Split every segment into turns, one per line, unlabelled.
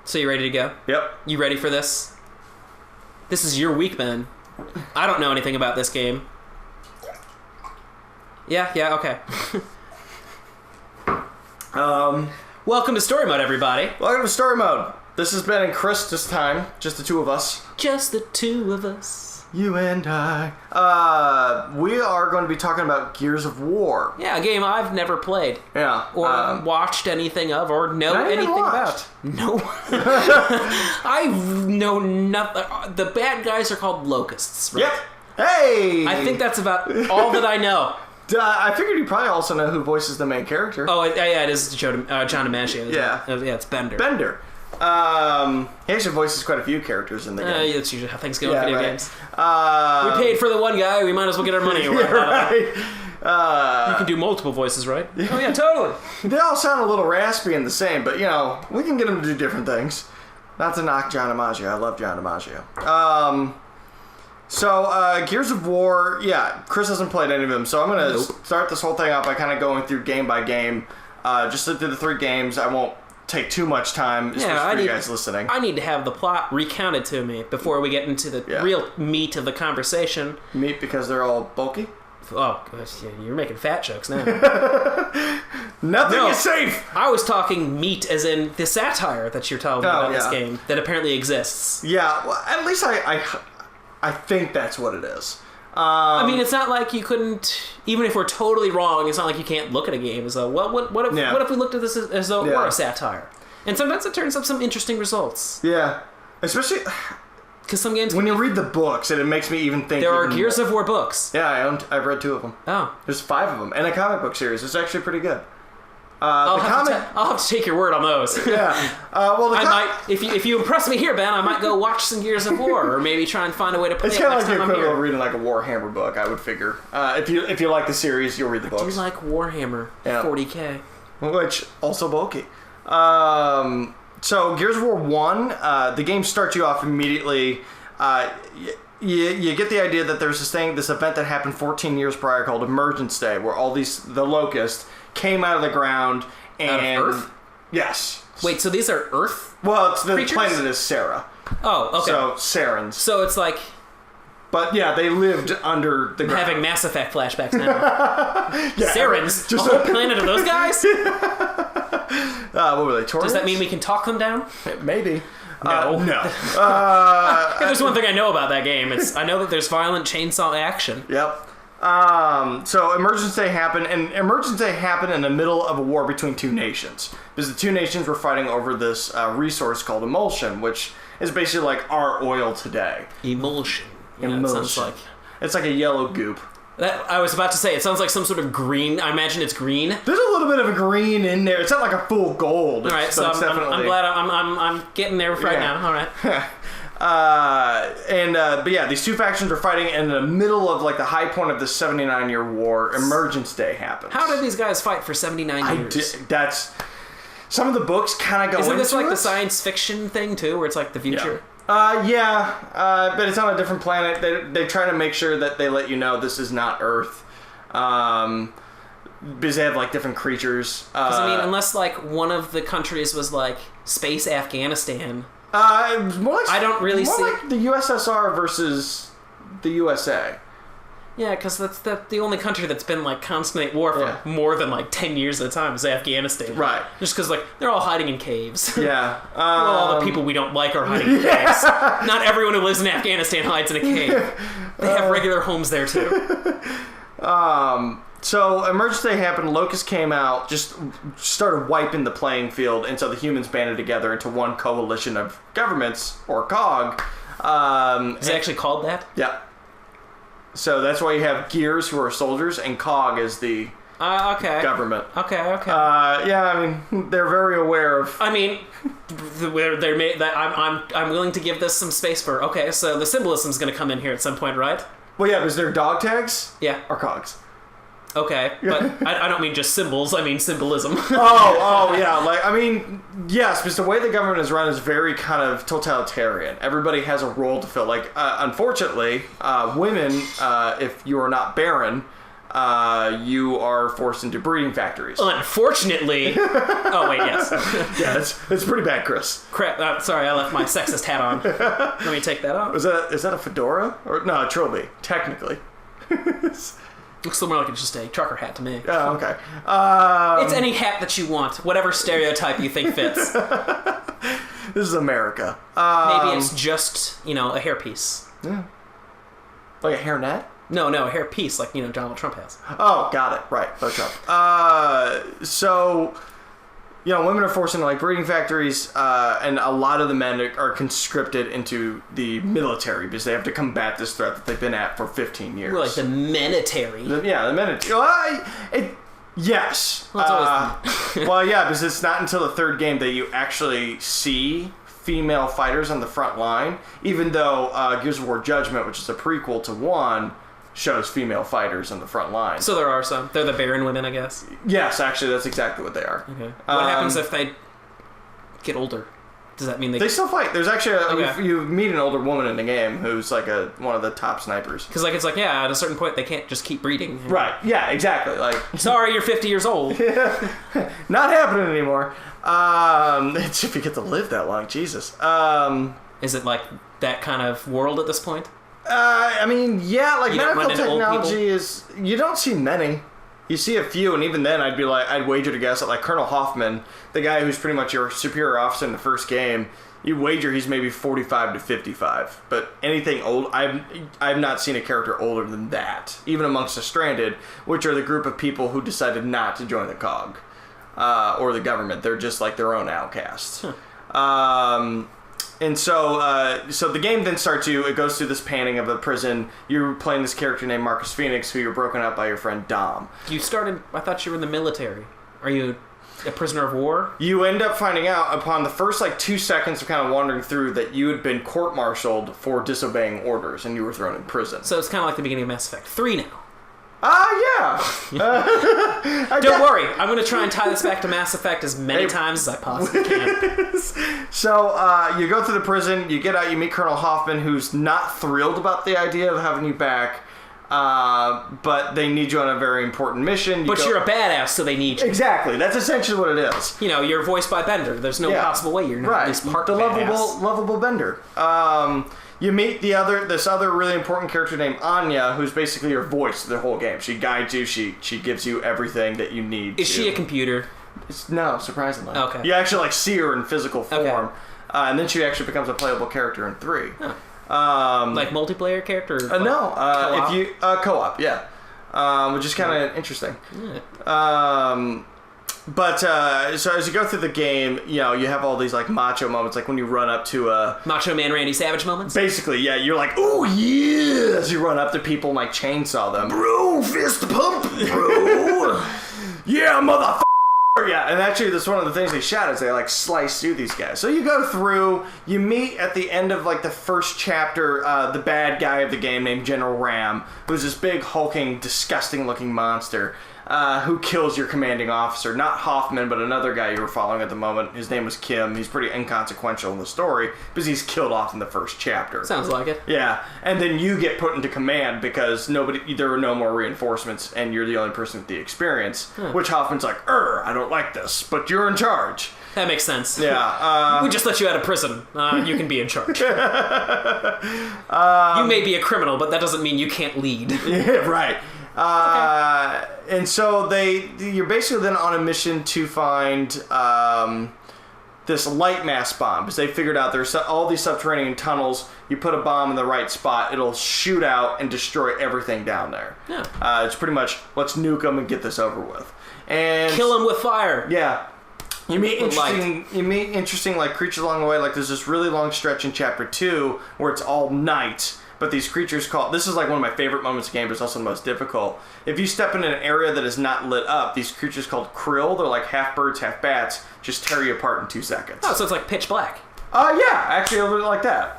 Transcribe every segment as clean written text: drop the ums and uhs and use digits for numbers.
So you ready to go?
Yep.
You ready for this? This is your week, Ben. I don't know anything about this game. Yeah, okay. Welcome to Story Mode, everybody.
Welcome to Story Mode. This has been Chris this time, just the two of us.
Just the two of us.
You and I. We are going to be talking about Gears of War.
Yeah, a game I've never played.
Yeah.
Or watched anything of, or know anything about. No. I know nothing. The bad guys are called locusts, right?
Yep. Hey!
I think that's about all that I know.
I figured you probably also know who voices the main character.
Oh, yeah, it is John DiMaggio.
Yeah.
Yeah, it's Bender.
He actually voices quite a few characters in the game.
That's usually how things go in video games.
We
paid for the one guy, we might as well get our money.
Right.
You can do multiple voices, right? Oh yeah, totally.
They all sound a little raspy and the same, but you know, we can get them to do different things. Not to knock John DiMaggio. I love John DiMaggio. So, Gears of War, yeah, Chris hasn't played any of them, so I'm going to start this whole thing off by kind of going through game by game. Just look through the 3 games. I won't take too much time, especially for you guys listening.
I need to have the plot recounted to me before we get into the real meat of the conversation.
Meat because they're all bulky?
Oh, gosh, yeah, you're making fat jokes now.
Nothing is safe!
I was talking meat as in the satire that you're telling me about this game that apparently exists.
Yeah, well, at least I think that's what it is.
I mean, it's not like you couldn't, even if we're totally wrong, it's not like you can't look at a game as though, well, what if we looked at this as though it were a satire? And sometimes it turns up some interesting results.
Yeah. Especially
because some games...
When you read the books, it makes me even think...
There are Gears of War books.
Yeah, I've read 2 of them.
Oh.
There's 5 of them. And a comic book series. It's actually pretty good.
I'll have to take your word on those.
Yeah.
If you impress me here, Ben, I might go watch some Gears of War, or maybe try and find a way to play it next time I'm here.
It's kind of like the equivalent of reading like a Warhammer book, I would figure. If you like the series, you'll read the books.
I do like Warhammer. Yeah. 40K.
Which also bulky. So Gears of War 1, the game starts you off immediately. You get the idea that there's this event that happened 14 years prior called Emergence Day, where all the locusts came out of the ground and...
Out of Earth?
Yes.
Wait, so these are Earth
Well, the
creatures?
planet is Sarah.
Oh, okay.
So, Sarans.
So it's like...
But yeah, they lived under the ground.
I'm having Mass Effect flashbacks now. Sarans?
Just
a whole planet of those guys?
What were they, Taurians?
Does that mean we can talk them down?
Maybe.
No.
If
there's one thing I know about that game. I know that there's violent chainsaw action.
Yep. So Emergence Day happened, and Emergence Day happened in the middle of a war between 2 nations. Because the 2 nations were fighting over this resource called emulsion, which is basically like our oil today.
Emulsion.
Emulsion.
It sounds like...
It's like a yellow goop.
I was about to say, it sounds like some sort of green. I imagine it's green.
There's a little bit of a green in there. It's not like a full gold.
All right, so I'm glad I'm getting there right now. All right.
But yeah, these 2 factions are fighting in the middle of like the high point of the 79-year war. Emergence Day happens.
How did these guys fight for 79 years?
Some of the books kind of go into it.
Isn't this like the science fiction thing too, where it's like the future?
But it's on a different planet. They try to make sure that they let you know this is not Earth. Because they have like different creatures.
Because I mean, unless like one of the countries was like space Afghanistan.
More like,
I don't really see
like the USSR versus the USA.
Yeah, because that's the only country that's been like constant war for more than like 10 years at a time is Afghanistan.
Right.
Just because like they're all hiding in caves.
Yeah.
Well, all the people we don't like are hiding in caves. Not everyone who lives in Afghanistan hides in a cave. They have regular homes there too.
So Emergence Day happened, locusts came out, just started wiping the playing field, and so the humans banded together into one coalition of governments, or COG.
Is it actually called that?
Yeah. So that's why you have Gears, who are soldiers, and COG is the government.
Okay.
Yeah, I mean, they're very aware of...
I mean, they're made that I'm willing to give this some space for. Okay, so the symbolism's going to come in here at some point, right?
Well, yeah, because their dog tags are COGs.
Okay, but I don't mean just symbols, I mean symbolism.
Yeah, like, I mean, yes, because the way the government is run is very kind of totalitarian. Everybody has a role to fill. Like, unfortunately, women, if you are not barren, you are forced into breeding factories.
Unfortunately. Oh, wait, yes.
Yeah, it's pretty bad, Chris.
Crap, sorry, I left my sexist hat on. Let me take that off.
Is that a fedora? Or no, a trilby, technically.
Looks more like it's just a trucker hat to me.
Oh, okay.
It's any hat that you want, whatever stereotype you think fits.
This is America.
Maybe it's just, a hairpiece.
Yeah. Like a hairnet?
No, a hairpiece, like, Donald Trump has.
Oh, got it. Right, Bo Trump. So, women are forced into, like, breeding factories, and a lot of the men are conscripted into the military because they have to combat this threat that they've been at for 15 years.
We're like the menitary.
The menitary. Yes.
Well, it's always...
Well, yeah, because it's not until the third game that you actually see female fighters on the front line, even though Gears of War Judgment, which is a prequel to 1, shows female fighters on the front line.
So there are some. They're the Baron women, I guess.
Yes, actually, that's exactly what they are.
Okay. What happens if they get older? Does that mean they
still fight? There's actually you meet an older woman in the game who's like one of the top snipers.
Because it's like, at a certain point they can't just keep breeding.
Right. Yeah. Exactly. Like,
sorry, you're 50 years old.
Not happening anymore. If you get to live that long, Jesus.
Is it like that kind of world at this point?
I mean, yeah, like medical technology
is...
You don't see many. You see a few, and even then I'd wager to guess that like Colonel Hoffman, the guy who's pretty much your superior officer in the first game, you wager he's maybe 45 to 55. But anything old, I've not seen a character older than that, even amongst the Stranded, which are the group of people who decided not to join the COG or the government. They're just like their own outcasts. And so the game then starts it goes through this panning of a prison. You're playing this character named Marcus Phoenix, who you're broken up by your friend Dom.
I thought you were in the military. Are you a prisoner of war?
You end up finding out upon the first 2 seconds of kind of wandering through that you had been court-martialed for disobeying orders and you were thrown in prison.
So it's kind of like the beginning of Mass Effect 3 now.
Yeah.
Don't worry. I'm going to try and tie this back to Mass Effect as many times as I possibly can.
So, you go through the prison, you get out, you meet Colonel Hoffman, who's not thrilled about the idea of having you back, but they need you on a very important mission.
You're a badass, so they need you.
Exactly. That's essentially what it is.
You're voiced by Bender. There's no possible way you're not at least part
lovable Bender. You meet this other really important character named Anya, who's basically your voice the whole game. She guides you. She gives you everything that you need.
Is she a computer?
No, surprisingly.
Okay.
You actually see her in physical form, okay. And then she actually becomes a playable character in 3.
Huh. Like multiplayer character?
No.
Co-op?
If you co-op, yeah. Which is kind of interesting.
Yeah.
But so as you go through the game, you have all these macho moments, like when you run up to
Macho Man Randy Savage moments.
Basically, yeah, you're like, "Oh yeah!" As you run up to people and chainsaw them, bro, fist pump, bro, yeah, motherfucker. Yeah, and actually, that's one of the things they shout is they slice through these guys. So you go through, you meet at the end of the first chapter, the bad guy of the game named General Ram, who's this big hulking, disgusting looking monster. Who kills your commanding officer. Not Hoffman, but another guy you were following at the moment. His name was Kim. He's pretty inconsequential in the story because he's killed off in the first chapter.
Sounds like it.
Yeah, and then you get put into command because there were no more reinforcements and you're the only person with the experience, which Hoffman's like, I don't like this, but you're in charge.
That makes sense.
Yeah.
We just let you out of prison. You can be in charge. You may be a criminal, but that doesn't mean you can't lead.
Yeah, right. Okay. And so you're basically then on a mission to find this light mass bomb because they figured out there's all these subterranean tunnels. You put a bomb in the right spot, it'll shoot out and destroy everything down there.
Yeah.
It's pretty much let's nuke them and get this over with. And
kill them with fire.
Yeah. You meet interesting creatures along the way. There's this really long stretch in chapter 2 where it's all night. But these creatures this is one of my favorite moments of the game, but it's also the most difficult. If you step in an area that is not lit up, these creatures called krill, they're half birds, half bats, just tear you apart in 2 seconds.
Oh, so it's like pitch black.
Yeah, actually a little bit like that.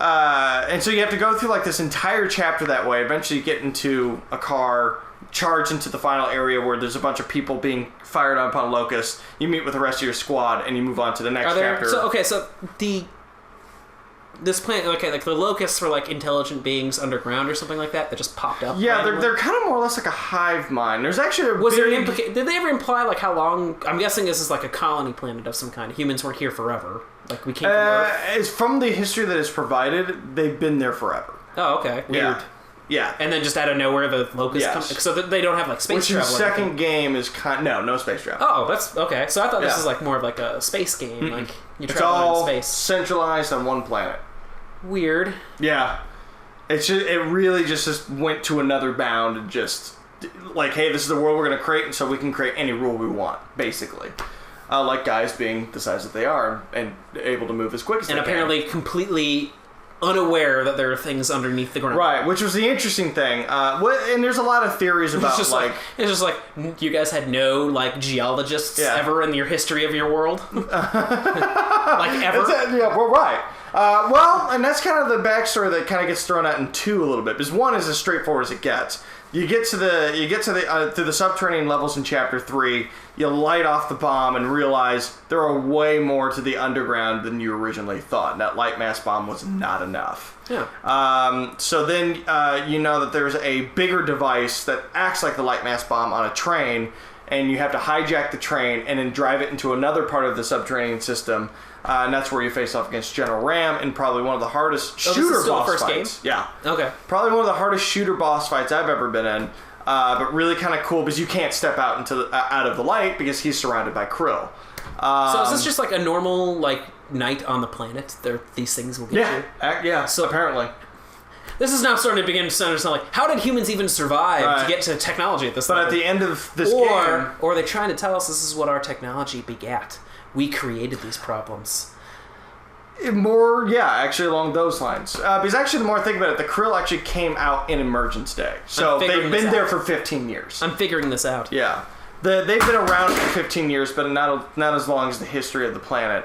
And so you have to go through this entire chapter that way. Eventually you get into a car, charge into the final area where there's a bunch of people being fired on upon locusts. You meet with the rest of your squad and you move on to the next chapter.
So the this planet, like the locusts were like intelligent beings underground or something like that just popped up.
Yeah, they're kind of more or less like a hive mind. There's actually
did they ever imply like how long? I'm guessing this is like a colony planet of some kind. Humans weren't here forever. Like we came from Earth.
It's from the history that is provided. They've been there forever.
Oh, okay. Weird.
Yeah.
And then just out of nowhere, the locusts come. So they don't have like space travel.
Which the second game is no space travel.
Oh, that's okay. So I thought this was like more of like a space game. Mm-mm. Like you travel in space.
Centralized on one planet.
Weird.
Yeah. It really just went to another bound and just like, hey, this is the world we're going to create, and so we can create any rule we want, basically. Like guys being the size that they are and able to move as quick as they can.
And apparently completely unaware that there are things underneath the ground.
Right, which was the interesting thing. And there's a lot of theories about
it's just like you guys had no like geologists ever in your history of your world, like ever.
Well, right. And that's kind of the backstory that kind of gets thrown out in two a little bit. Because one is as straightforward as it gets. You get to the subterranean levels in Chapter 3. You light off the bomb and realize there are way more to the underground than you originally thought. And that light mass bomb was not enough.
Yeah.
So then you know that there's a bigger device that acts like the light mass bomb on a train, and you have to hijack the train and then drive it into another part of the subterranean system. And that's where you face off against General Ram in probably one of the hardest shooter boss fights.
Game?
Yeah.
Okay.
Probably one of the hardest shooter boss fights I've ever been in. But really kind of cool because you can't step out out of the light because he's surrounded by Krill.
So is this just like a normal like night on the planet? These things will get you?
Yeah. So apparently.
This is now starting to begin to understand, like, how did humans even survive to get to technology at this level?
But at the end of this game...
Or are they trying to tell us this is what our technology begat? We created these problems.
Actually along those lines. Because actually, the more I think about it, the Krill actually came out in Emergence Day. So they've been there for 15 years.
I'm figuring this out.
Yeah. They've been around for 15 years, but not as long as the history of the planet.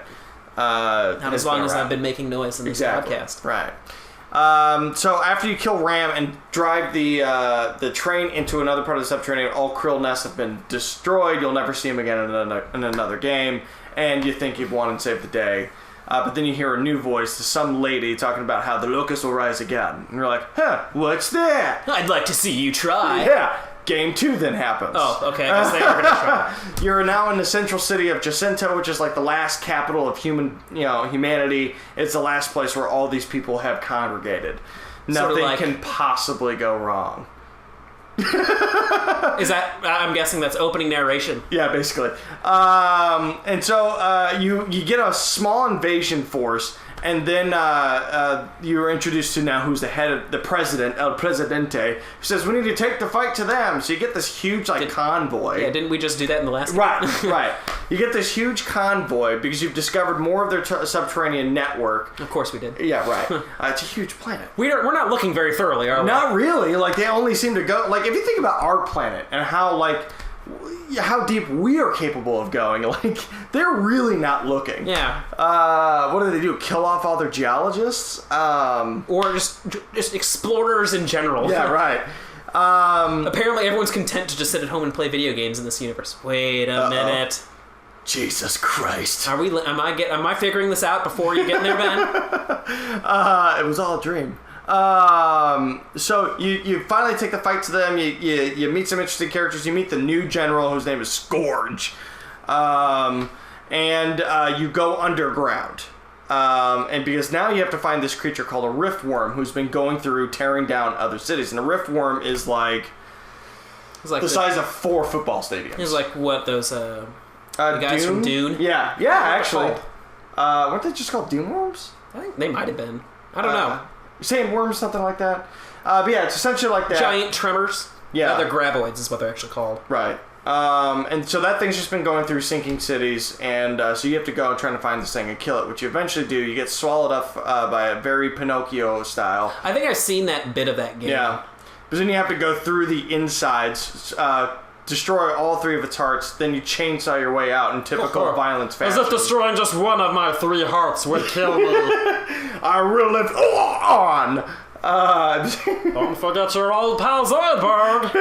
Not as long as I've been making noise in this podcast.
Right. So after you kill Ram and drive the train into another part of the subterranean, all Krill nests have been destroyed. You'll never see them again in another game, and you think you've won and saved the day. But then you hear a new voice to some lady talking about how the locusts will rise again. And you're like, what's that?
I'd like to see you try.
Yeah. Game 2 then happens.
Oh, okay. I guess they are going to try.
You're now in the central city of Jacinto, which is like the last capital of humanity. It's the last place where all these people have congregated. Nothing can possibly go wrong.
Is that? I'm guessing that's opening narration.
Yeah, basically. And so you get a small invasion force. And then you're introduced to now who's the head of the president, El Presidente, who says, we need to take the fight to them. So you get this huge convoy.
Yeah, didn't we just do that in the last
game? Right. You get this huge convoy because you've discovered more of their subterranean network.
Of course we did.
Yeah, right. It's a huge planet.
We're not looking very thoroughly, are we?
Not really. Like, they only seem to go... Like, if you think about our planet and how deep we are capable of going, like, they're really not looking.
Yeah.
What do they do? Kill off all their geologists?
Or just explorers in general.
Yeah, right.
Apparently everyone's content to just sit at home and play video games in this universe. Wait a minute.
Jesus Christ.
Am I figuring this out before you get in there, Ben?
It was all a dream. So you finally take the fight to them. You meet some interesting characters. You meet the new general whose name is Scourge, and you go underground. And because now you have to find this creature called a riftworm who's been going through tearing down other cities. And a riftworm is like the size of 4 football stadiums.
It's like what those the guys
Dune?
from Dune.
Yeah, actually. Weren't they just called Dune worms?
I think they might have been. I don't know.
Sandworms, something like that. But yeah, it's essentially like that.
Giant tremors.
Yeah.
They're graboids is what they're actually called.
Right. And so that thing's just been going through sinking cities, and so you have to go and try to find this thing and kill it, which you eventually do. You get swallowed up by a very Pinocchio style.
I think I've seen that bit of that game.
Yeah. But then you have to go through the insides, destroy all 3 of its hearts, then you chainsaw your way out in typical violence fashion.
As if destroying just one of my 3 hearts would kill me.
I will live on!
Don't forget your old pal Zoidberg!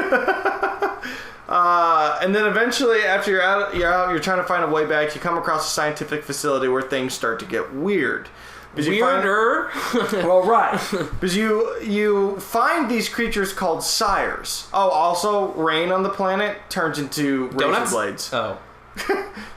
And then eventually, after you're trying to find a way back, you come across a scientific facility where things start to get weird.
Weirder.
Well, right. Because you find these creatures called sires. Oh, also, rain on the planet turns into razor blades.
Oh.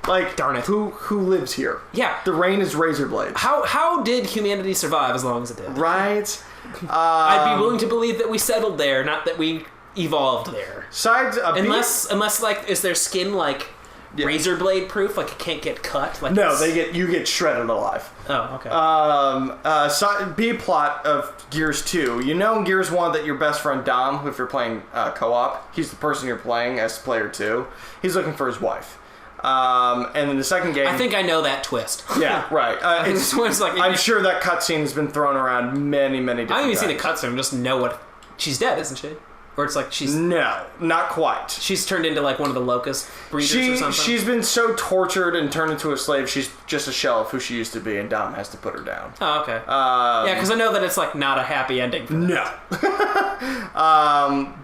Like,
darn it.
Who lives here?
Yeah.
The rain is razor blades.
How did humanity survive as long as it did?
Right.
I'd be willing to believe that we settled there, not that we evolved there. Unless like, is their skin like razor blade proof? Like it can't get cut? Like
no, you get shredded alive.
Oh, okay.
B plot of Gears 2. You know in Gears 1 that your best friend Dom, if you're playing co-op, he's the person you're playing as player 2. He's looking for his wife. And in the second game,
I think I know that twist.
Yeah, right. I'm sure that cutscene has been thrown around many different times.
I haven't even seen the cutscene. Just know what she's dead, isn't she? Or it's like she's...
No, not quite.
She's turned into like one of the locust breeders or something?
She's been so tortured and turned into a slave, she's just a shell of who she used to be, and Dom has to put her down.
Oh, okay. Yeah, because I know that it's like not a happy ending.
No.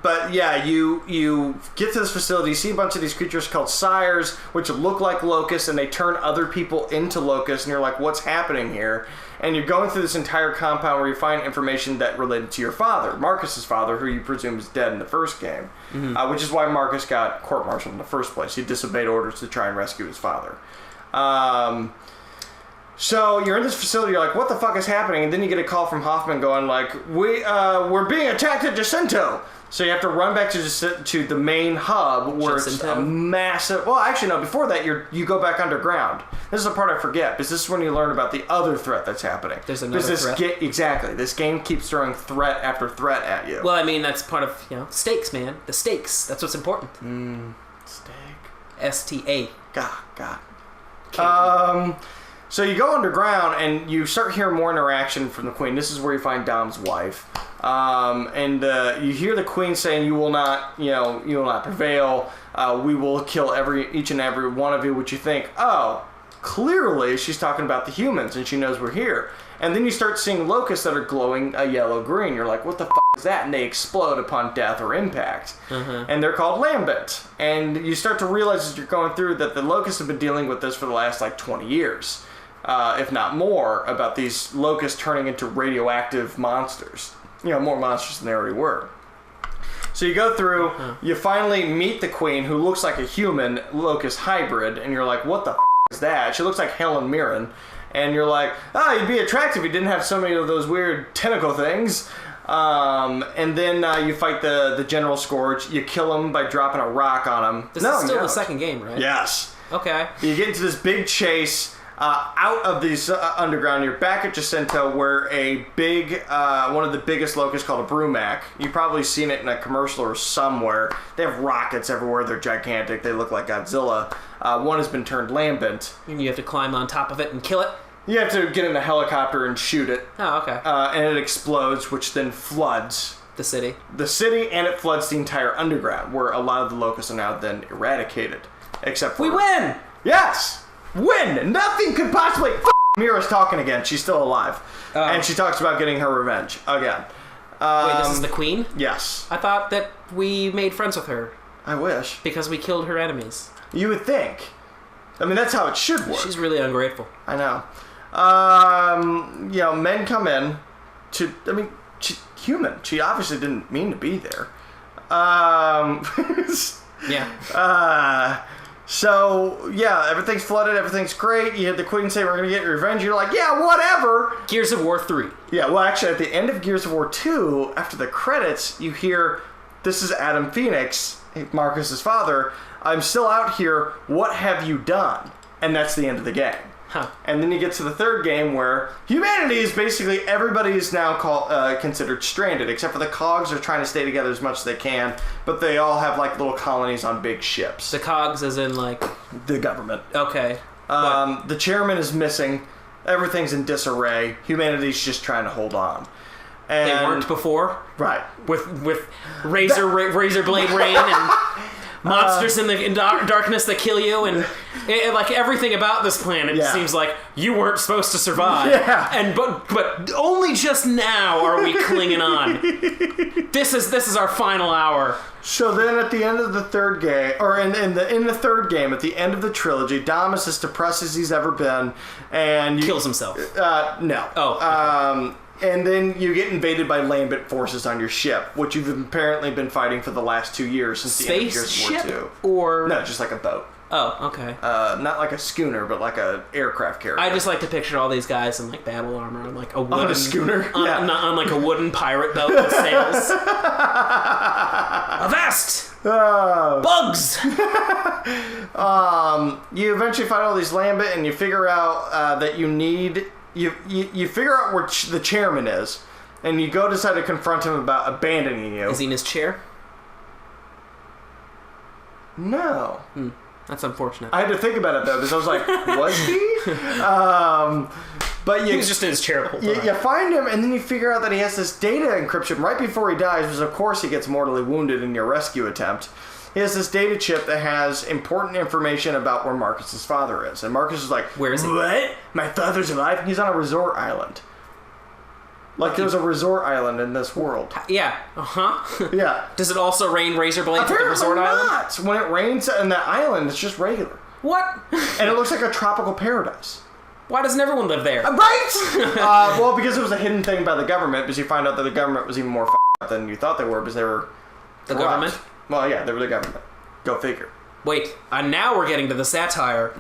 But yeah, you get to this facility, you see a bunch of these creatures called sires, which look like locusts, and they turn other people into locusts, and you're like, what's happening here? And you're going through this entire compound where you find information that related to your father, Marcus's father, who you presume is dead in the first game, which is why Marcus got court-martialed in the first place. He disobeyed orders to try and rescue his father. So you're in this facility, you're like, what the fuck is happening? And then you get a call from Hoffman going like, we're being attacked at Jacinto. So you have to run back to the main hub where it's a massive... Well, actually, no, before that, you go back underground. This is the part I forget, because this is when you learn about the other threat that's happening.
There's another threat?
Exactly. This game keeps throwing threat after threat at you.
Well, I mean, that's part of, stakes, man. The stakes. That's what's important.
Steak.
S-T-A.
God. So you go underground and you start hearing more interaction from the Queen. This is where you find Dom's wife. And you hear the Queen saying, you will not prevail. We will kill each and every one of you, which you think, oh, clearly she's talking about the humans and she knows we're here. And then you start seeing locusts that are glowing a yellow-green. You're like, what the f*** is that? And they explode upon death or impact. And they're called lambent. And you start to realize as you're going through that the locusts have been dealing with this for the last 20 years. If not more, about these locusts turning into radioactive monsters. More monsters than they already were. So you go through, you finally meet the Queen, who looks like a human locust hybrid, and you're like, what the f*** is that? She looks like Helen Mirren. And you're like, you'd be attractive if you didn't have so many of those weird tentacle things. And then you fight the General Scourge. You kill him by dropping a rock on him.
This is still the second game, right?
Yes.
Okay.
You get into this big chase... out of these underground, you're back at Jacinto, where a big, one of the biggest locusts called a Brumac. You've probably seen it in a commercial or somewhere. They have rockets everywhere. They're gigantic. They look like Godzilla. One has been turned lambent.
And you have to climb on top of it and kill it?
You have to get in a helicopter and shoot it.
Oh, okay.
And it explodes, which then floods
the city.
And it floods the entire underground, where a lot of the locusts are now then eradicated. Except for...
We win!
Yes! Win! Nothing could possibly... Mira's talking again. She's still alive. And she talks about getting her revenge. Again.
Wait, this is the Queen?
Yes.
I thought that we made friends with her.
I wish.
Because we killed her enemies.
You would think. I mean, that's how it should work.
She's really ungrateful.
I know. Men come in to... I mean, she's human. She obviously didn't mean to be there.
Yeah.
So, yeah, everything's flooded, everything's great. You had the Queen say, we're going to get your revenge. You're like, yeah, whatever.
Gears of War 3.
Yeah, well, actually, at the end of Gears of War 2, after the credits, you hear, this is Adam Phoenix, Marcus's father. I'm still out here. What have you done? And that's the end of the game.
Huh.
And then you get to the third game where humanity is basically, everybody is now considered stranded, except for the cogs are trying to stay together as much as they can, but they all have little colonies on big ships.
The cogs as in
the government.
Okay.
The chairman is missing. Everything's in disarray. Humanity's just trying to hold on. And
they weren't before?
Right.
With razor blade rain and... monsters in darkness that kill you, and like everything about this planet seems like you weren't supposed to survive.
Yeah.
And but only just now are we clinging on. This is our final hour.
So then at the end of the third game, or in the third game, at the end of the trilogy, Dom is as depressed as he's ever been, and
kills himself.
No.
Oh.
And then you get invaded by Lambent forces on your ship, which you've apparently been fighting for the last 2 years since the end of Gears of War 2.
Or
no, just like a boat.
Oh, okay.
Not like a schooner, but like a aircraft carrier.
I just like to picture all these guys in like battle armor on like a wooden
on a schooner,
on like a wooden pirate boat with sails. Avast! Bugs!
You eventually fight all these Lambent, and you figure out that you need you figure out where the chairman is, and you go decide to confront him about abandoning you.
Is he in his chair?
No.
That's unfortunate.
I had to think about it though, because I was like, was he? But
he was just in his chair the whole time.
You find him, and then you figure out that he has this data encryption right before he dies, because of course he gets mortally wounded in your rescue attempt. He has this data chip that has important information about where Marcus's father is. And Marcus is like,
where is he?
What? My father's alive? He's on a resort island. Like there's a resort island in this world.
Yeah. Uh-huh.
Yeah.
Does it also rain razor blades at the resort
not.
island?
When it rains on that island, it's just regular.
What?
And it looks like a tropical paradise.
Why doesn't everyone live there?
Right? Well, because it was a hidden thing by the government, because you find out that the government was even more f***ed than you thought they were, because they were
the
corrupt.
Government?
Well, yeah, they were the government. Go figure.
Wait, now we're getting to the satire.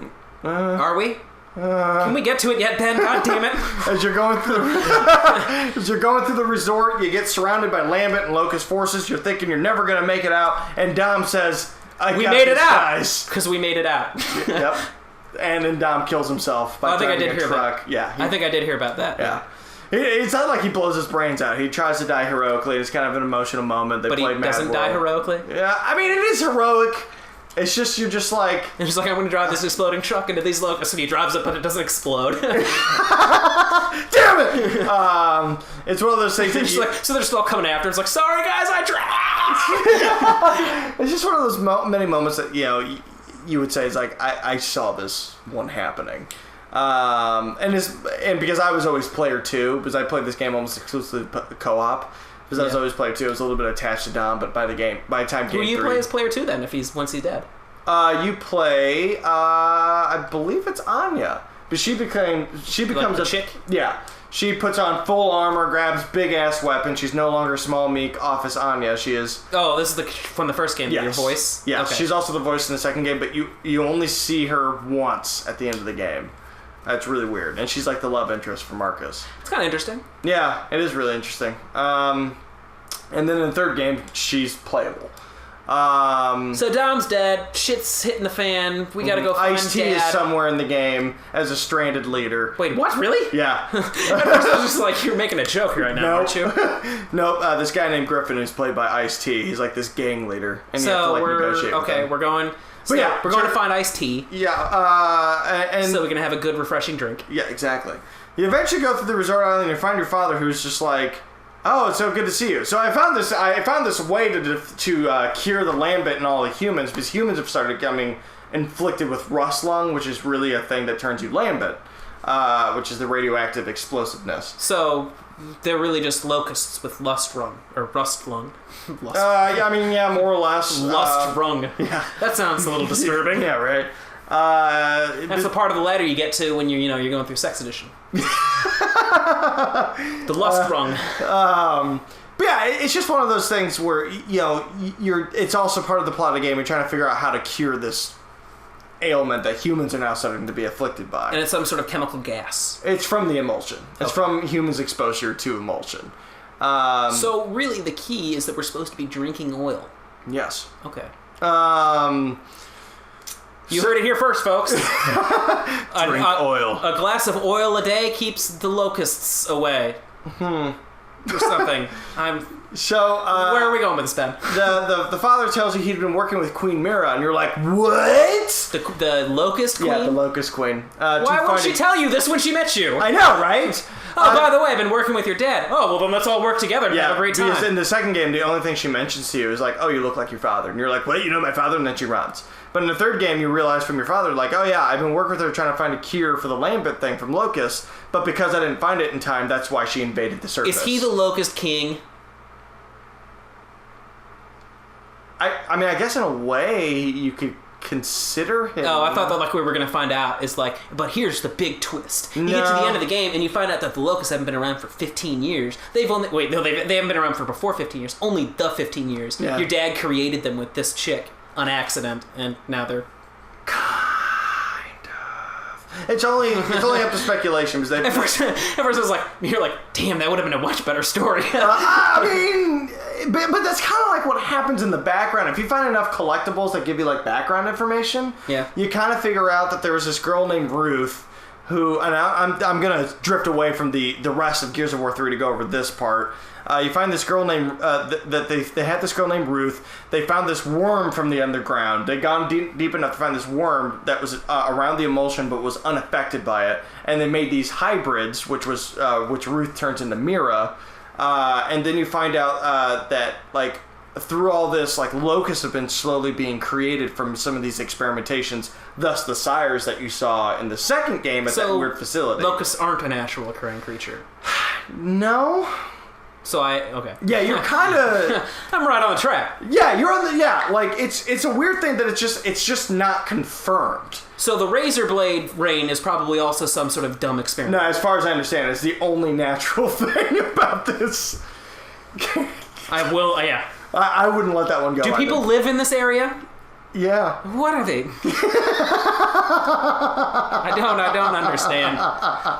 Are we? Can we get to it yet, Ben? God damn it!
As you're going through the resort, you get surrounded by Lambent and Locust forces. You're thinking you're never gonna make it out, and Dom says,
"We made it out because we made it out."
Yep. And then Dom kills himself by driving a truck. Yeah,
I think I did hear about that.
Yeah. It's not like he blows his brains out. He tries to die heroically. It's kind of an emotional moment.
But he doesn't die heroically?
Yeah, I mean, it is heroic. It's just, you're just like...
It's just like, I'm going to drive this exploding truck into these locusts, and he drives it, but it doesn't explode.
Damn it! It's one of those things that
so they're just all coming after. It's like, sorry guys, I tried!
It's just one of those many moments that, you would say, is like, I saw this one happening. And because I was always player 2, because I played this game almost exclusively co-op, because I was always player 2, I was a little bit attached to Dom, but by the time game 3...
Who you play as player 2 then, once he's dead?
You play, I believe it's Anya, but she becomes
like a chick?
Yeah. She puts on full armor, grabs big-ass weapon. She's no longer small, meek, office Anya. She is...
Oh, this is from the first game, your voice?
Yeah,
okay.
She's also the voice in the second game, but you only see her once at the end of the game. That's really weird. And she's like the love interest for Marcus.
It's kind of interesting.
Yeah, it is really interesting. And then in the third game, she's playable.
So Dom's dead. Shit's hitting the fan. We gotta go find
Ice-T
Dad.
is somewhere in the game as a stranded leader.
Wait, what? Really?
Yeah.
At first I was just like, you're making a joke right now, aren't you?
Nope. This guy named Griffin who's played by Ice-T. He's like this gang leader. And you have to negotiate with him.
We're going... So we're going to find Ice-T.
Yeah, and...
So we can have a good, refreshing drink.
Yeah, exactly. You eventually go through the resort island and you find your father, who's just like, "Oh, it's so good to see you." So I found this way to cure the Lambent and all the humans, because humans have started becoming inflicted with rust lung, which is really a thing that turns you Lambent, which is the radioactive explosiveness.
So they're really just locusts with lust lung.
Yeah, more or less.
Lust rung.
Yeah.
That sounds a little disturbing.
Yeah, right.
That's the part of the letter you get to when you're going through sex edition. The lust rung.
But yeah, it's just one of those things where it's also part of the plot of the game. You're trying to figure out how to cure this ailment that humans are now starting to be afflicted by.
And it's some sort of chemical gas.
It's from the emulsion. It's from humans' exposure to emulsion.
So really, the key is that we're supposed to be drinking oil.
Yes.
Okay. You heard it here first, folks.
Drink oil.
A glass of oil a day keeps the locusts away. Or something.
So,
where are we going with this, Ben?
The father tells you he'd been working with Queen Mira, and you're like, what?
The Locust Queen?
Yeah, the Locust Queen.
Why wouldn't she tell you this when she met you?
I know, right?
Oh, by the way, I've been working with your dad. Oh, well, then let's all work together and have a great time.
Because in the second game, the only thing she mentions to you is like, oh, you look like your father. And you're like, wait, you know my father? And then she runs. But in the third game, you realize from your father, like, oh yeah, I've been working with her trying to find a cure for the Lambent thing from Locust, but because I didn't find it in time, that's why she invaded the surface.
Is he the Locust King?
I mean, I guess in a way, you could consider him.
Oh, I thought that like we were going to find out is like, but here's the big twist. You get to the end of the game and you find out that the Locusts haven't been around for 15 years. They haven't been around for before 15 years, only the 15 years. Yeah. Your dad created them with this chick on accident, and now they're...
Kind of. It's only up to speculation. Because
at first I was like, you're like, damn, that would have been a much better story.
I mean... But that's kind of like what happens in the background. If you find enough collectibles that give you like background information, you kind of figure out that there was this girl named Ruth who, and I'm gonna drift away from the rest of Gears of War 3 to go over this part. You find this girl named they had this girl named Ruth. They found this worm from the underground. They'd gone deep enough to find this worm that was around the emulsion but was unaffected by it, and they made these hybrids, which Ruth turns into Mira. And then you find out that, like, through all this, like, locusts have been slowly being created from some of these experimentations, thus the sires that you saw in the second game at that weird facility.
Locusts aren't a natural occurring creature.
No.
So okay.
Yeah, you're kind of...
I'm right on track.
Yeah, you're on the... Yeah, like, it's a weird thing that it's just not confirmed.
So the razor blade rain is probably also some sort of dumb experiment.
No, as far as I understand, it's the only natural thing about this.
Yeah.
I wouldn't let that one go.
Do people live in this area?
Yeah.
What are they? I don't understand.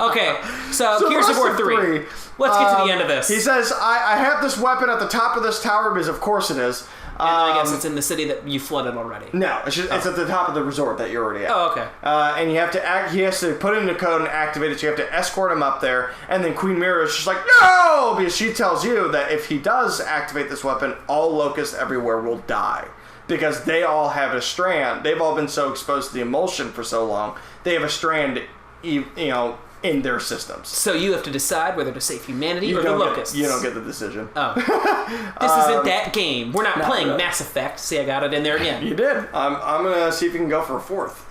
Okay, so Gears of War 3. Let's get to the end of this.
He says, I have this weapon at the top of this tower, because of course it is.
And I guess it's in the city that you flooded already.
No, it's at the top of the resort that you're already at.
Oh, okay.
And you have to he has to put in the code and activate it, so you have to escort him up there, and then Queen Mira is just like, no! Because she tells you that if he does activate this weapon, all locusts everywhere will die. Because they all have a strand. They've all been so exposed to the emulsion for so long, they have a strand, in their systems.
So you have to decide whether to save humanity or the locusts.
You don't get the decision.
Oh. This isn't that game. We're not playing Mass Effect. See, I got it in there again.
You did. I'm going to see if you can go for a fourth.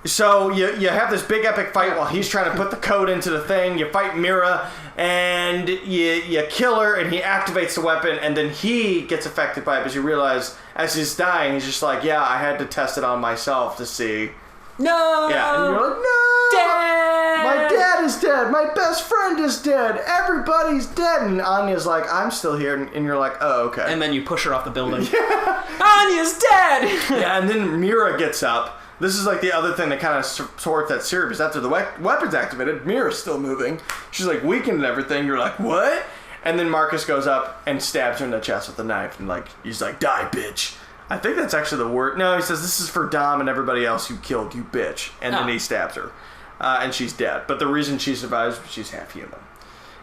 So you have this big epic fight while he's trying to put the code into the thing. You fight Mira, and you kill her, and he activates the weapon, and then he gets affected by it because you realize as he's dying, he's just like, yeah, I had to test it on myself to see...
No!
Yeah, and you're like, no!
Dad!
My dad is dead! My best friend is dead! Everybody's dead! And Anya's like, I'm still here, and you're like, oh, okay.
And then you push her off the building. Yeah. Anya's dead!
Yeah, and then Mira gets up. This is like the other thing that kind of supports that theory, because after the weapon's activated, Mira's still moving. She's like weakened and everything. You're like, what? And then Marcus goes up and stabs her in the chest with a knife, and he's like, die, bitch. I think that's actually the word. No, he says, this is for Dom and everybody else you killed, you bitch. And then he stabs her. And she's dead. But the reason she survives is she's half human.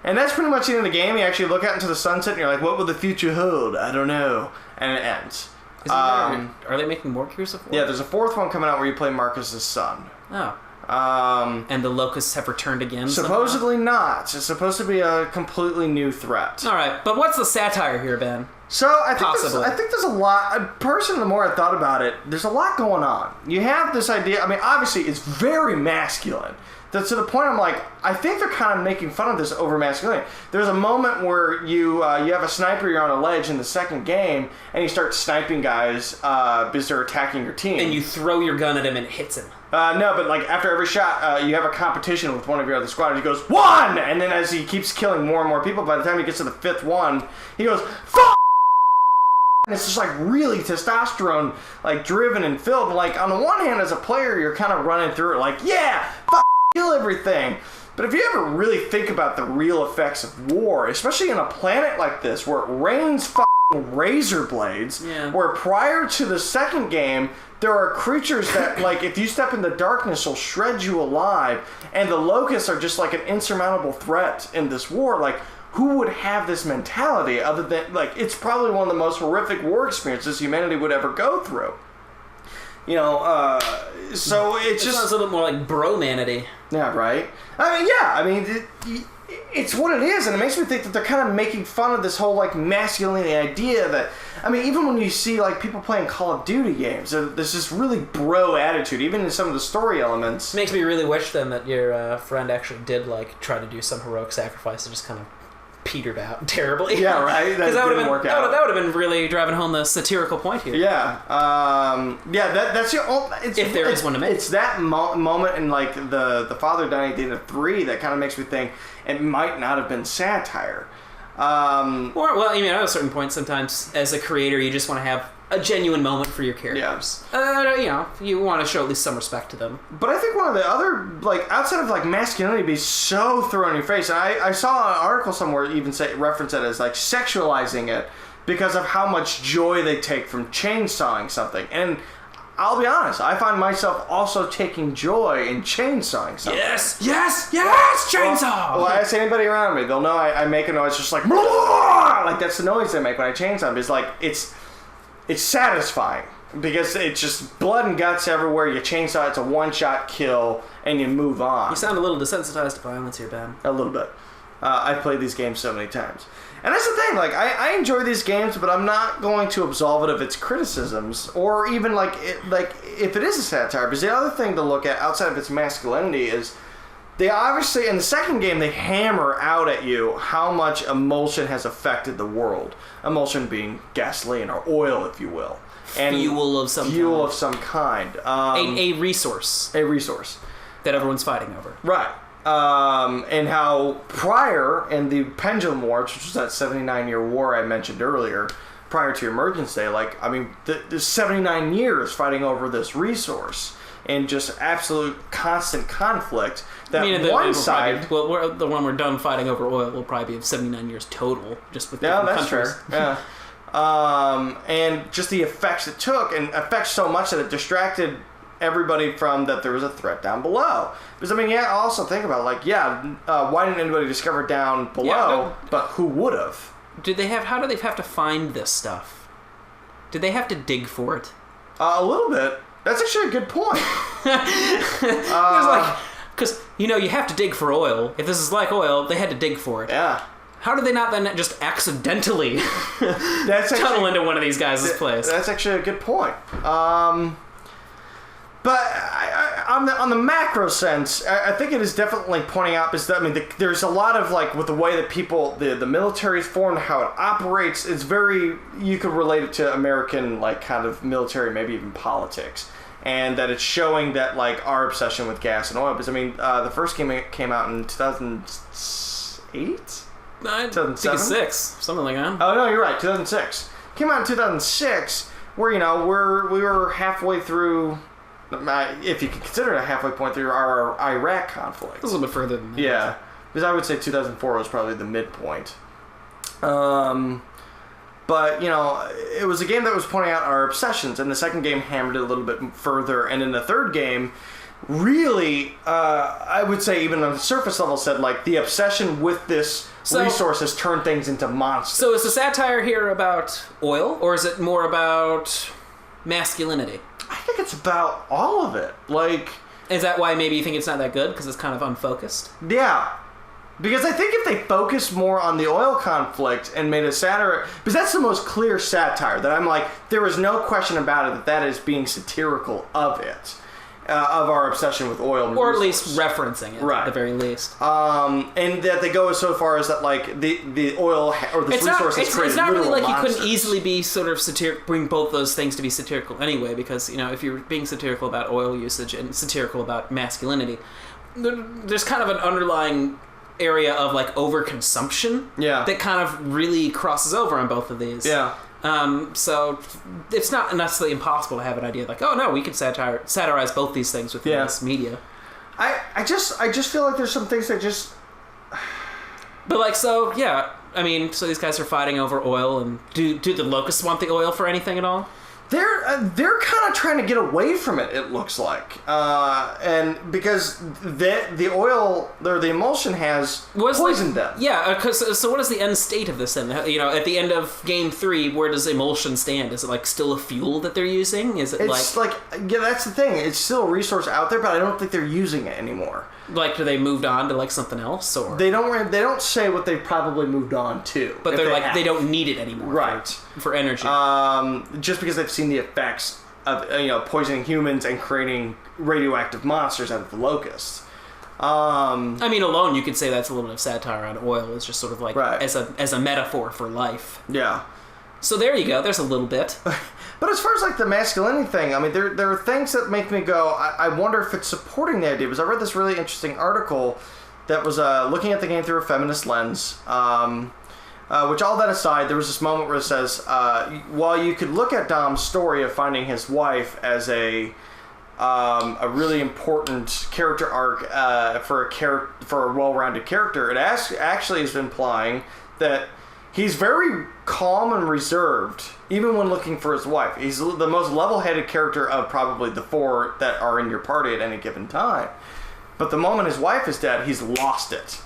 And that's pretty much the end of the game. You actually look out into the sunset and you're like, what will the future hold? I don't know. And it ends.
Are they making more Gears of War?
Yeah, there's a fourth one coming out where you play Marcus's son.
Oh. And the locusts have returned again?
Supposedly not. It's supposed to be a completely new threat.
All right, but what's the satire here, Ben?
So I think there's a lot. Personally, the more I thought about it, there's a lot going on. You have this idea. I mean, obviously, it's very masculine. That's to the point I'm like, I think they're kind of making fun of this over masculinity. There's a moment where you have a sniper, you're on a ledge in the second game, and you start sniping guys because they're attacking your team.
And you throw your gun at him and it hits him.
No, but like after every shot, you have a competition with one of your other squad. He goes, 1! And then as he keeps killing more and more people, by the time he gets to the 5th one, he goes, fuck! And it's just like really testosterone, like driven and filled. Like on the one hand, as a player, you're kind of running through it like, yeah, kill everything. But if you ever really think about the real effects of war, especially in a planet like this where it rains razor blades, where prior to the second game, there are creatures that, like, if you step in the darkness, will shred you alive, and the locusts are just like an insurmountable threat in this war. Like, who would have this mentality other than, like, it's probably one of the most horrific war experiences humanity would ever go through. You know, so it just
sounds a little more like bromanity.
Yeah, right. It's what it is, and it makes me think that they're kind of making fun of this whole, like, masculinity idea that, I mean, even when you see, like, people playing Call of Duty games, there's this really bro attitude, even in some of the story elements.
Makes me really wish then that your friend actually did, like, try to do some heroic sacrifice and just kind of petered out terribly.
Yeah, right.
Because that would have been really driving home the satirical point here.
Yeah. That's your.
If there is one to make.
It's that moment in, like, the father dying at the end of 3 that kind of makes me think it might not have been satire.
At a certain point, sometimes as a creator, you just want to have a genuine moment for your characters.
Yeah.
You want to show at least some respect to them.
But I think one of the other, like, outside of, like, masculinity being so thrown in your face, and I saw an article somewhere even reference it as, like, sexualizing it because of how much joy they take from chainsawing something. And I'll be honest, I find myself also taking joy in chainsawing something.
Yes, chainsaw!
Well, ask anybody around me, they'll know I make a noise just like, like, that's the noise I make when I chainsaw. It's like, it's satisfying because it's just blood and guts everywhere. You chainsaw, it's a one-shot kill, and you move on.
You sound a little desensitized to violence here, Ben.
A little bit. I've played these games so many times. And that's the thing, like, I enjoy these games, but I'm not going to absolve it of its criticisms, or even, like, if it is a satire, because the other thing to look at outside of its masculinity is they obviously, in the second game, they hammer out at you how much emulsion has affected the world. Emulsion being gasoline, or oil, if you will. And
fuel of some kind.
A
resource.
A resource.
That everyone's fighting over.
Right. And how prior in the Pendulum Wars, which was that 79-year war I mentioned earlier, prior to Emergence Day, like, I mean, there's 79 years fighting over this resource and just absolute constant conflict. That one side...
the one we're done fighting over oil will probably be 79 years total, just with different countries.
Fair. Yeah. And just the effects it took, and effects so much that it distracted everybody from that there was a threat down below. Because, I mean, yeah, also think about, like, why didn't anybody discover down below, but who would have?
How do they have to find this stuff? Did they have to dig for it?
A little bit. That's actually a good point.
Because, you have to dig for oil. If this is like oil, they had to dig for it.
Yeah.
How did they not then just accidentally tunnel into one of these guys' place?
That's actually a good point. But on the macro sense, I think it is definitely pointing out, because, I mean, there's a lot of, like, with the way that people, the military is formed, how it operates, it's very, you could relate it to American, like, kind of military, maybe even politics. And that it's showing that, like, our obsession with gas and oil, because, I mean, the first game came out in 2008? 2007?
2006, something like that.
Oh, no, you're right, 2006. Came out in 2006, where, we were halfway through... if you can consider it a halfway point through our Iraq conflict.
A little bit further than that.
Yeah. Because I would say 2004 was probably the midpoint. But, it was a game that was pointing out our obsessions, and the second game hammered it a little bit further, and in the third game, really, I would say even on the surface level said, like, the obsession with this resource has turned things into monsters.
So is the satire here about oil, or is it more about masculinity?
I think it's about all of it. Like,
is that why maybe you think it's not that good? Because it's kind of unfocused?
Yeah. Because I think if they focused more on the oil conflict and made a satire... Because that's the most clear satire. That I'm like, there is no question about it that is being satirical of it. Of our obsession with oil.
Or at least referencing it,
right.
At the very least.
And that they go so far as that, like, the oil or this resource has created
it's not really like
monsters.
You couldn't easily be sort of bring both those things to be satirical anyway, because, if you're being satirical about oil usage and satirical about masculinity, there's kind of an underlying area of, like, overconsumption that kind of really crosses over on both of these.
Yeah.
So it's not necessarily impossible to have an idea like, oh no, we could satirize both these things within this media.
I just feel like there's some things that just...
But, like, so these guys are fighting over oil, and do the locusts want the oil for anything at all?
They're kind of trying to get away from it. It looks like, and because the oil or the emulsion has poisoned them.
Yeah. So what is the end state of this then? You know, at the end of Game 3, where does emulsion stand? Is it like still a fuel that they're using? Is it
yeah, that's the thing. It's still a resource out there, but I don't think they're using it anymore.
Like, do they moved on to like something else, or
they don't say what they've probably moved on to.
But they're like they don't need it anymore,
right?
For energy.
Just because they've seen the effects of poisoning humans and creating radioactive monsters out of the locusts.
I mean, alone you could say that's a little bit of satire on oil. It's just sort of like as a metaphor for life.
Yeah.
So there you go. There's a little bit.
But as far as like the masculinity thing, I mean, there are things that make me go, I wonder if it's supporting the idea. Because I read this really interesting article that was looking at the game through a feminist lens. Which, all that aside, there was this moment where it says, while you could look at Dom's story of finding his wife as a really important character arc for a well-rounded character, it actually is implying that he's very calm and reserved, even when looking for his wife. He's the most level-headed character of probably the 4 that are in your party at any given time. But the moment his wife is dead, he's lost it.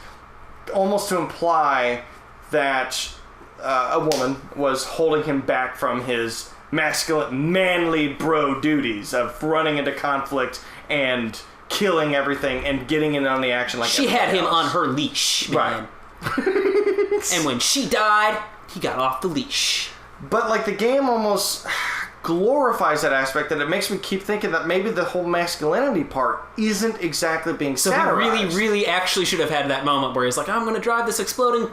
Almost to imply that a woman was holding him back from his masculine, manly bro duties of running into conflict and killing everything and getting in on the action like
she had him
else.
On her leash, man. Right. And when she died, he got off the leash.
But like the game almost glorifies that aspect, that it makes me keep thinking that maybe the whole masculinity part isn't exactly being satirized.
So he really actually should have had that moment where he's like, I'm going to drive this exploding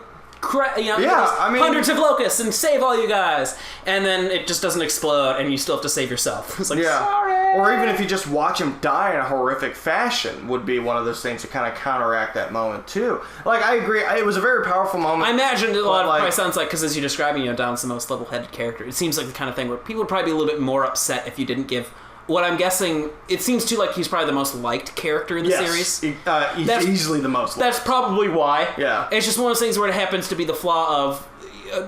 hundreds of locusts and save all you guys, and then it just doesn't explode and you still have to save yourself. It's like, sorry.
Or even if you just watch him die in a horrific fashion would be one of those things to kind of counteract that moment too. Like, I agree, it was a very powerful moment.
I imagine a lot of probably sounds like, because as you're describing, Dom's the most level-headed character. It seems like the kind of thing where people would probably be a little bit more upset if you didn't give. What I'm guessing, it seems too like he's probably the most liked character in the series.
He's easily the most liked.
That's probably why.
Yeah.
It's just one of those things where it happens to be the flaw of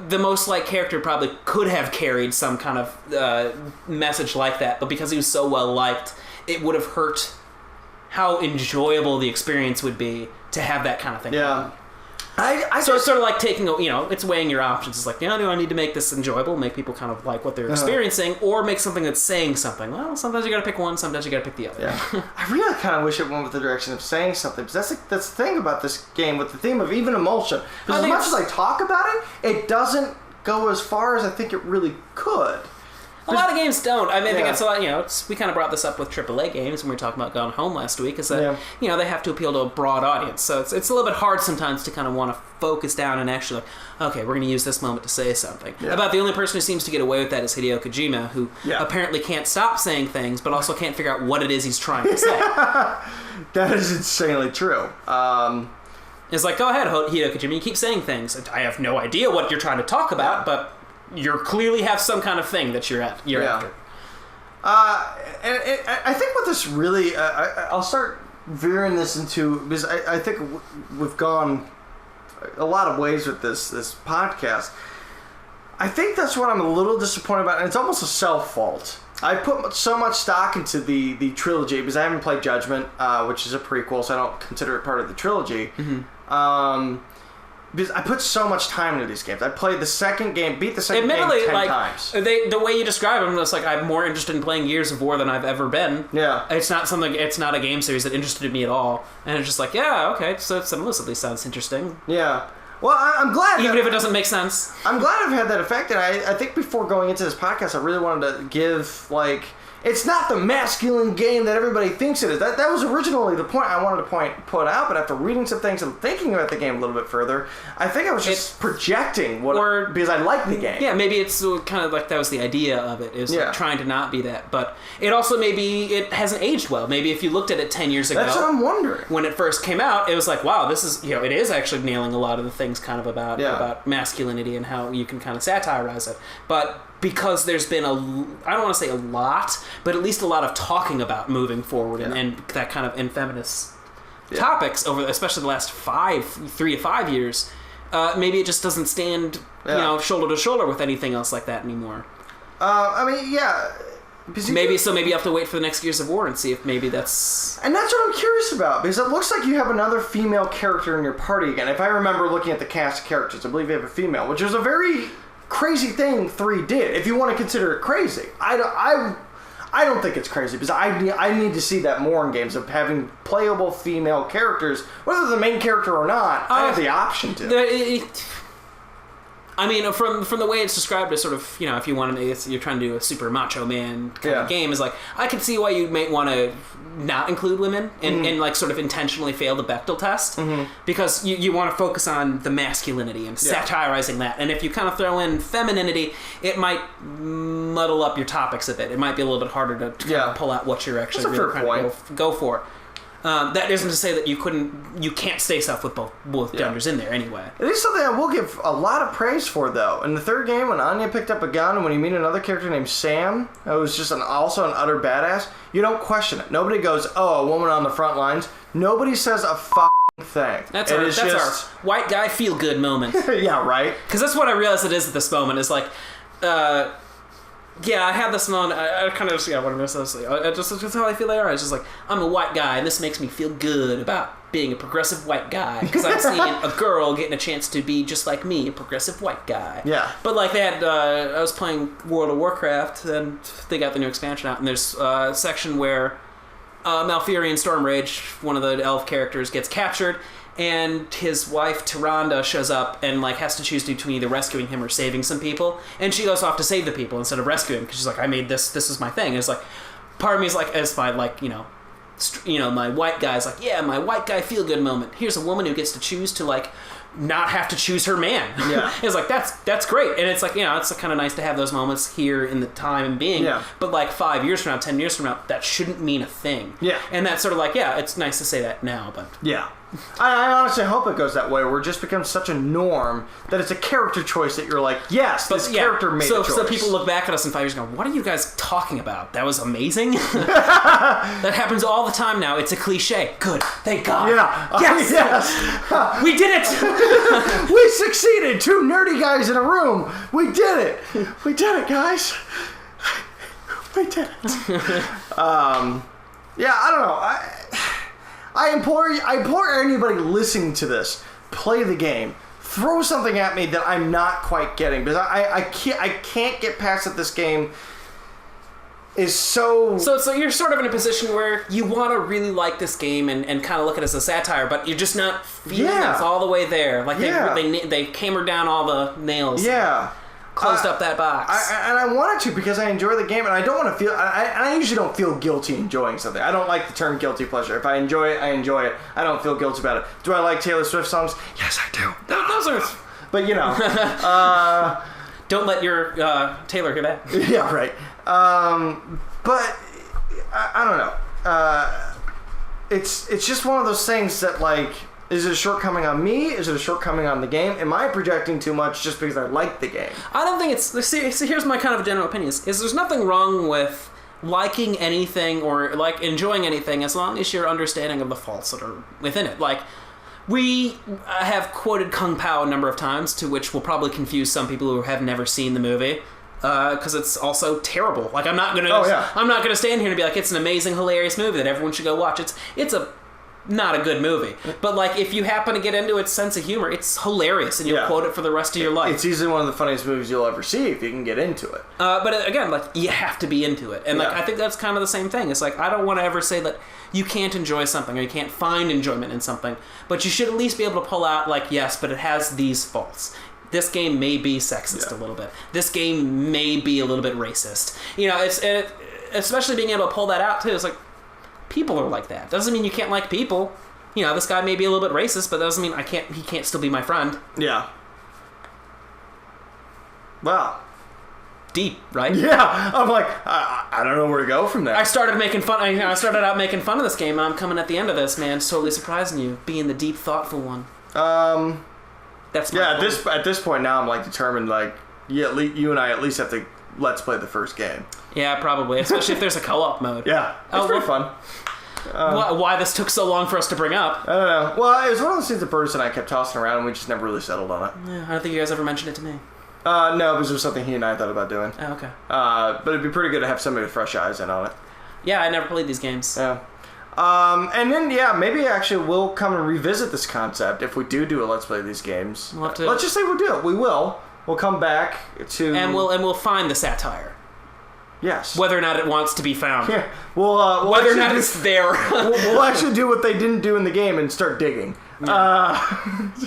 the most liked character probably could have carried some kind of message like that, but because he was so well liked, it would have hurt how enjoyable the experience would be to have that kind of thing happen. So it's sort of like taking, it's weighing your options. It's like, do I need to make this enjoyable, make people kind of like what they're experiencing, or make something that's saying something? Well, sometimes you got to pick one, sometimes you got to pick the other.
Yeah. I really kind of wish it went with the direction of saying something, because that's the thing about this game with the theme of even emulsion. Because as much as I talk about it, it doesn't go as far as I think it really could.
A lot of games don't. I think it's a lot, we kind of brought this up with AAA games when we were talking about Gone Home last week, is that, they have to appeal to a broad audience. So it's a little bit hard sometimes to kind of want to focus down and actually okay, we're going to use this moment to say something. Yeah. About the only person who seems to get away with that is Hideo Kojima, who apparently can't stop saying things, but also can't figure out what it is he's trying to say.
That is insanely true.
It's like, go ahead, Hideo Kojima, you keep saying things. I have no idea what you're trying to talk about, but you clearly have some kind of thing that you're after.
And I think what this really, I'll start veering this into, because I think we've gone a lot of ways with this podcast. I think that's what I'm a little disappointed about, and it's almost a self-fault. I put so much stock into the trilogy, because I haven't played Judgment, which is a prequel, so I don't consider it part of the trilogy. Mm-hmm. Because I put so much time into these games. I played the second game, beat the second game 10 times.
The way you describe them, it's like I'm more interested in playing Gears of War than I've ever been.
Yeah.
It's not a game series that interested me at all. And it's just like, okay, so some of this at least sounds interesting.
Yeah. Well, I'm glad.
Even if it doesn't make sense.
I'm glad I've had that effect. And I think before going into this podcast, I really wanted to give, it's not the masculine game that everybody thinks it is. That was originally the point I wanted to put out, but after reading some things and thinking about the game a little bit further, I think I was just projecting because I like the game.
Yeah, maybe it's kind of like that was the idea of it, is like trying to not be that. But it also it hasn't aged well. Maybe if you looked at it 10 years ago.
That's what I'm wondering.
When it first came out, it was like, wow, this is, it is actually nailing a lot of the things kind of about masculinity and how you can kind of satirize it. But because there's been I don't want to say a lot, but at least a lot of talking about moving forward and that kind of feminist topics over, especially the last 3 to 5 years, maybe it just doesn't stand, shoulder to shoulder with anything else like that anymore.
I mean, yeah.
Maybe you have to wait for the next Gears of War and see if maybe that's...
And that's what I'm curious about, because it looks like you have another female character in your party again. If I remember looking at the cast of characters, I believe you have a female, which was a very crazy thing 3 did, if you want to consider it crazy. I don't think it's crazy, because I need to see that more in games, of having playable female characters, whether the main character or not. I have the option to.
I mean, from the way it's described as sort of, you know, if you want to, you're trying to do a super macho man kind of game, is like, I can see why you might want to not include women and like sort of intentionally fail the Bechdel test, because you want to focus on the masculinity and satirizing that. And if you kind of throw in femininity, it might muddle up your topics a bit. It might be a little bit harder to kind of pull out what you're actually really trying to go for. That isn't to say that you can't stay stuff with both genders in there anyway. It
is something I will give a lot of praise for, though. In the 3rd game, when Anya picked up a gun, and when you meet another character named Sam, who's just also an utter badass, you don't question it. Nobody goes, "Oh, a woman on the front lines." Nobody says a thing.
That's our white guy feel good moment.
Yeah, right.
Because that's what I realize it is at this moment. Is like, I have this moment. I kind of just, what I'm just that's how I feel they are. It's just like, I'm a white guy, and this makes me feel good about being a progressive white guy, because I'm seeing a girl getting a chance to be just like me, a progressive white guy.
Yeah.
But like they had, I was playing World of Warcraft, and they got the new expansion out, and there's a section where Malfurion Stormrage, one of the elf characters, gets captured, and his wife Tyrande shows up and like has to choose between either rescuing him or saving some people, and she goes off to save the people instead of rescuing him, because she's like, I made this is my thing. And it's like, part of me is like, as my like my white guy's like, yeah, my white guy feel good moment. Here's a woman who gets to choose to like not have to choose her man.
Yeah.
It's like, that's great. And it's like, it's kind of nice to have those moments here in the time and being.
Yeah.
But like 5 years from now, 10 years from now, that shouldn't mean a thing.
Yeah.
And that's sort of like, it's nice to say that now, but
yeah. I honestly hope it goes that way, where it just becomes such a norm that it's a character choice that you're like, yes, this character made a choice.
So people look back at us in 5 years and go, what are you guys talking about? That was amazing. That happens all the time now. It's a cliche. Good. Thank God.
Yeah.
Yes. We did it.
We succeeded. 2 nerdy guys in a room. We did it. We did it, guys. We did it. I don't know. I implore anybody listening to this, play the game. Throw something at me that I'm not quite getting, because I can't get past that this game is so...
So you're sort of in a position where you want to really like this game and kind of look at it as a satire, but you're just not feeling it's all the way there. Like they hammered down all the nails.
Yeah.
Closed up that box.
I wanted to, because I enjoy the game, and I don't want to feel... I usually don't feel guilty enjoying something. I don't like the term guilty pleasure. If I enjoy it, I enjoy it. I don't feel guilty about it. Do I like Taylor Swift songs? Yes, I do.
Those are...
But,
don't let your Taylor hear that.
Yeah, right. But, I don't know. It's just one of those things that, like... Is it a shortcoming on me? Is it a shortcoming on the game? Am I projecting too much just because I like the game?
I don't think it's... See, here's my kind of general opinion. Is there's nothing wrong with liking anything or like enjoying anything as long as your understanding of the faults that are within it. Like, we have quoted Kung Pao a number of times, to which will probably confuse some people who have never seen the movie. Because it's also terrible. Like, I'm not gonna stand here and be like, it's an amazing, hilarious movie that everyone should go watch. It's not a good movie, but like if you happen to get into its sense of humor, it's hilarious, and you'll quote it for the rest of your life.
It's easily one of the funniest movies you'll ever see if you can get into it.
But again, like, you have to be into it, and like I think that's kind of the same thing. It's like, I don't want to ever say that you can't enjoy something or you can't find enjoyment in something, but you should at least be able to pull out, like, yes, but it has these faults. This game may be sexist a little bit. This game may be a little bit racist. Especially being able to pull that out too. It's like, people are like that. Doesn't mean you can't like people. This guy may be a little bit racist, but that doesn't mean he can't still be my friend.
Yeah. Wow.
Deep, right?
Yeah. I'm like, I don't know where to go from there.
I started out making fun of this game, and I'm coming at the end of this, man, totally surprising you, being the deep, thoughtful one. That's my point.
At this point now, I'm like determined, like, you and I at least have to let's play the first game.
Yeah, probably. Especially if there's a co-op mode.
Yeah, it's pretty fun.
Why this took so long for us to bring up?
I don't know. Well, it was one of those things that Bruce and I kept tossing around, and we just never really settled on it.
Yeah, I don't think you guys ever mentioned it to me.
No, because it was something he and I thought about doing.
Oh, okay.
But it'd be pretty good to have somebody with fresh eyes in on it.
Yeah, I never played these games.
Yeah. And then, maybe actually we'll come and revisit this concept if we do a Let's Play of these games.
We'll have to...
Let's just say we do. We will. We'll come back to...
And we'll find the satire.
Yes.
Whether or not it wants to be found.
Yeah. We'll
whether or not it's there.
we'll actually do what they didn't do in the game and start digging.
Yeah.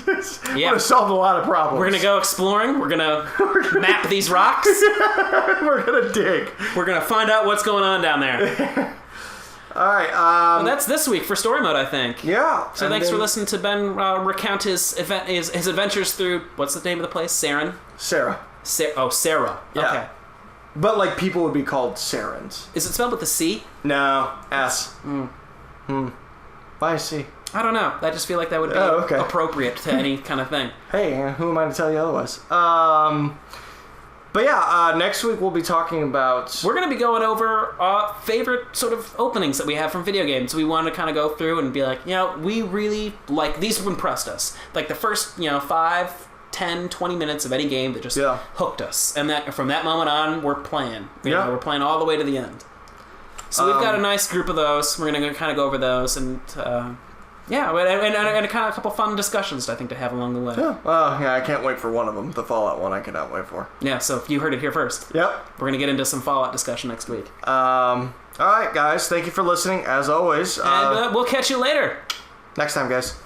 Would have solved a lot of problems.
We're going to go exploring. We're going to map these rocks.
We're going to dig.
We're going to find out what's going on down there.
All right.
Well, that's this week for Story Mode, I think.
Yeah.
So thanks for listening to Ben recount his adventures through, what's the name of the place? Sarah.
Sarah.
Sarah.
Yeah.
Okay.
But, like, people would be called Sarans.
Is it spelled with a C?
No. S. Why C?
I don't know. I just feel like that would be appropriate to any kind of thing.
Hey, who am I to tell you otherwise? But next week we'll be talking about...
We're going to be going over favorite sort of openings that we have from video games. We want to kind of go through and be like, we really like... These have impressed us. Like the first, 5... 10, 20 minutes of any game that just hooked us. And that from that moment on, we're playing. We're playing all the way to the end. So we've got a nice group of those. We're going to kind of go over those and and a kind of a couple fun discussions, I think, to have along the way.
Yeah. Well, I can't wait for one of them. The Fallout one I cannot wait for.
Yeah, so you heard it here first.
Yep.
We're going to get into some Fallout discussion next week.
All right, guys. Thank you for listening, as always.
And we'll catch you later.
Next time, guys.